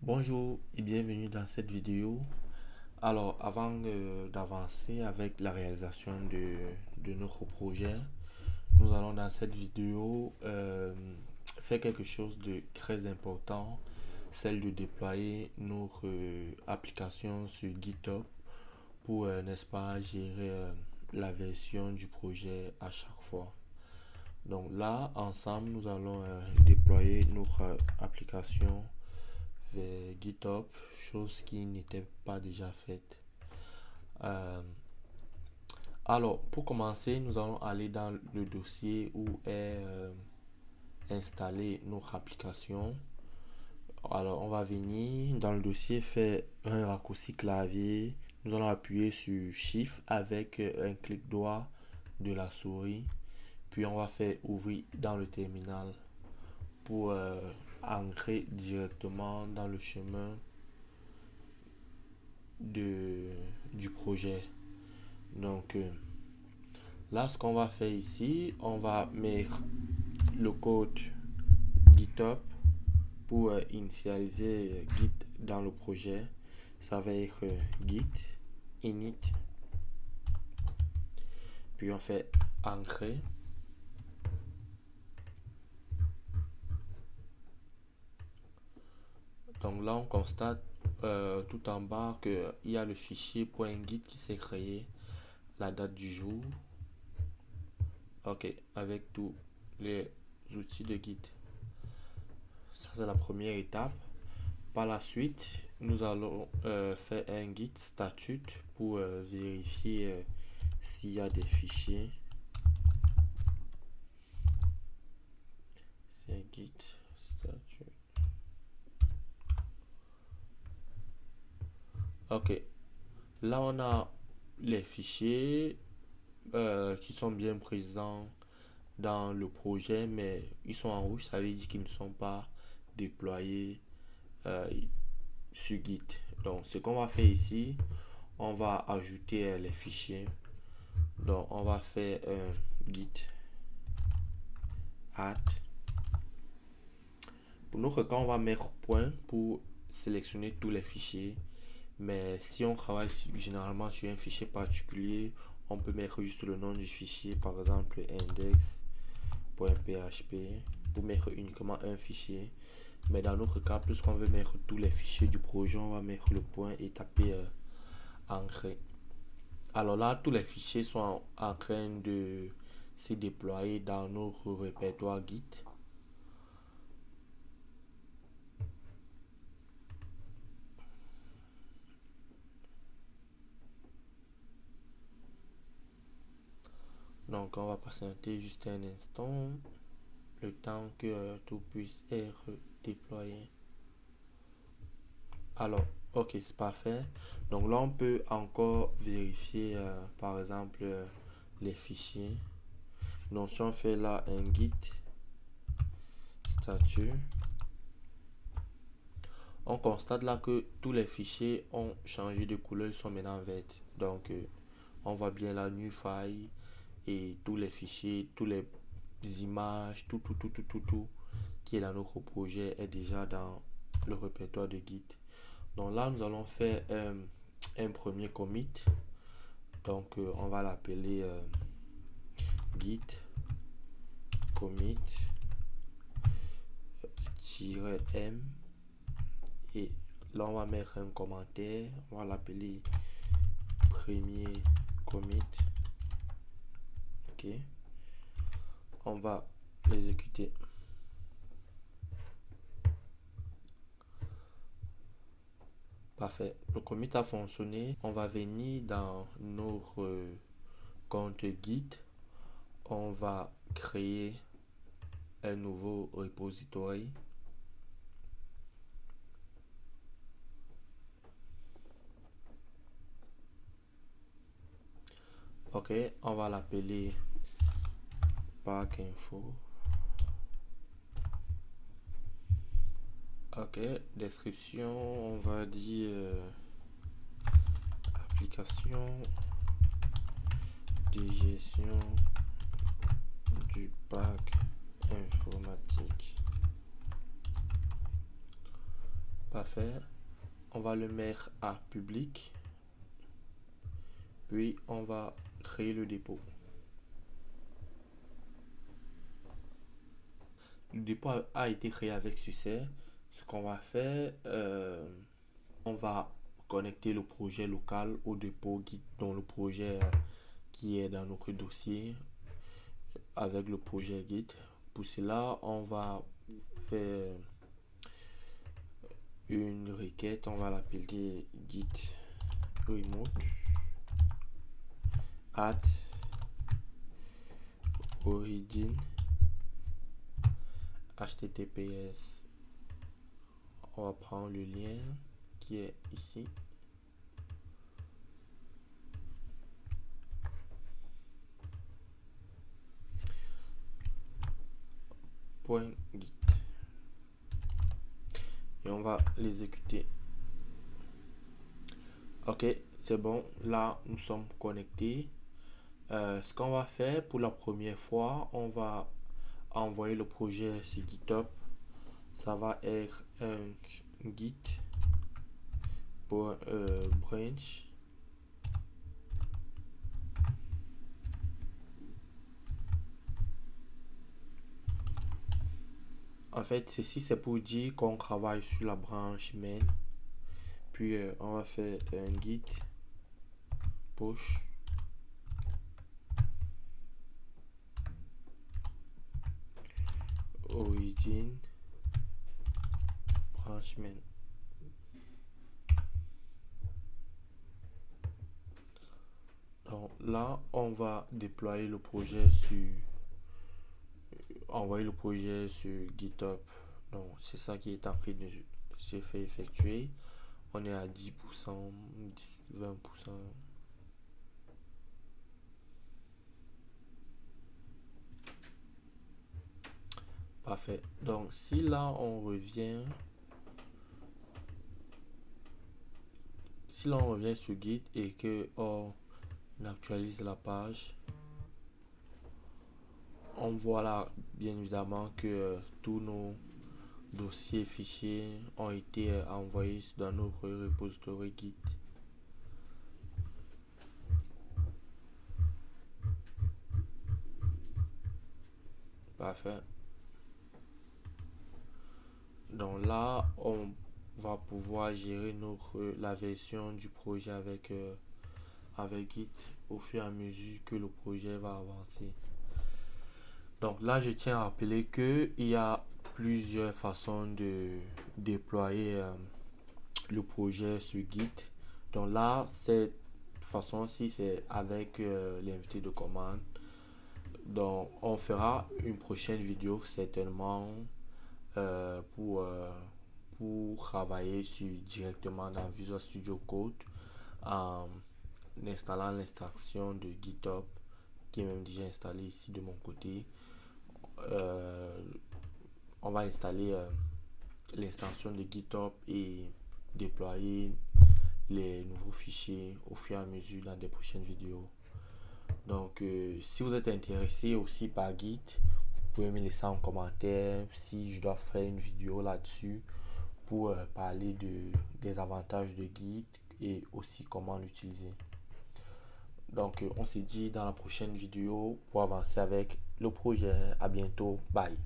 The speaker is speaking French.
Bonjour et bienvenue dans cette vidéo. Alors, avant d'avancer avec la réalisation de notre projet, nous allons dans cette vidéo faire quelque chose de très important, celle de déployer notre application sur GitHub pour, n'est-ce pas, gérer la version du projet à chaque fois. Donc là, ensemble, nous allons déployer notre application vers GitHub, chose qui n'était pas déjà faite. Euh, alors, pour commencer, nous allons aller dans le dossier où est installée notre application. Alors, on va venir dans le dossier, faire un raccourci clavier. Nous allons appuyer sur Shift avec un clic droit de la souris. Puis, on va faire ouvrir dans le terminal pour ancrer directement dans le chemin du projet. Donc là, ce qu'on va faire ici, on va mettre le code GitHub pour initialiser Git dans le projet. Ça va être git init, puis on fait ancrer. Donc là, on constate tout en bas qu'il y a le fichier .git qui s'est créé, la date du jour. Ok, avec tous les outils de Git. Ça, c'est la première étape. Par la suite, nous allons faire un git statute pour vérifier s'il y a des fichiers. C'est git statute. Ok. Là, on a les fichiers qui sont bien présents dans le projet, mais ils sont en rouge, ça veut dire qu'ils ne sont pas déployés sur Git. Donc, ce qu'on va faire ici, on va ajouter les fichiers. Donc, on va faire git add. Pour notre cas, on va mettre point pour sélectionner tous les fichiers. Mais si on travaille généralement sur un fichier particulier, on peut mettre juste le nom du fichier, par exemple index.php, pour mettre uniquement un fichier. Mais dans notre cas, puisqu'on veut mettre tous les fichiers du projet, on va mettre le point et taper ancrer. Alors là, tous les fichiers sont en train de se déployer dans notre répertoire Git. Donc, on va patienter juste un instant, le temps que tout puisse être déployé. Alors, ok, c'est parfait. Donc là, on peut encore vérifier, par exemple, les fichiers. Donc, si on fait là un git statut, on constate là que tous les fichiers ont changé de couleur, ils sont maintenant verts. Donc, on voit bien la new file et tous les fichiers, tous les images, tout qui est dans notre projet est déjà dans le répertoire de Git. Donc là, nous allons faire un premier commit. Donc, on va l'appeler git commit -m. Et là, on va mettre un commentaire. On va l'appeler premier commit. Ok. On va l'exécuter. Parfait. Le commit a fonctionné. On va venir dans notre compte Git. On va créer un nouveau repository. Ok, on va l'appeler pack info. Ok, description, on va dire application de gestion du parc informatique. Parfait. On va le mettre à public. Puis on va créer le dépôt. Le dépôt a été créé avec succès. Ce qu'on va faire, on va connecter le projet local au dépôt Git, dont le projet qui est dans notre dossier avec le projet Git. Pour cela, on va faire une requête, on va l'appeler Git remote at origin https. On va prendre le lien qui est ici. .git et on va l'exécuter. Ok, c'est bon. Là, nous sommes connectés. Ce qu'on va faire pour la première fois, on va envoyer le projet sur GitHub. Ça va être un git pour branch. En fait, ceci c'est pour dire qu'on travaille sur la branche main. Puis on va faire un git push origin branch main. Donc là, on va déployer le projet sur envoyer le projet sur GitHub. Donc c'est ça qui est en train de se faire effectuer. On est à 10%, 20%. Parfait. Donc si là on revient, sur Git et que on actualise la page, on voit là bien évidemment que tous nos dossiers fichiers ont été envoyés dans notre repository Git. Parfait. Donc là, on va pouvoir gérer la version du projet avec Git au fur et à mesure que le projet va avancer. Donc là, je tiens à rappeler que il y a plusieurs façons de déployer le projet sur Git. Donc là, cette façon-ci, c'est avec l'invité de commande. Donc on fera une prochaine vidéo certainement pour travailler directement dans Visual Studio Code en installant l'extension de GitHub qui est même déjà installée ici de mon côté. On va installer l'extension de GitHub et déployer les nouveaux fichiers au fur et à mesure dans des prochaines vidéos. Donc si vous êtes intéressé aussi par Git, vous pouvez me laisser en commentaire si je dois faire une vidéo là-dessus pour parler des avantages de Git et aussi comment l'utiliser. Donc on se dit dans la prochaine vidéo pour avancer avec le projet. À bientôt. Bye.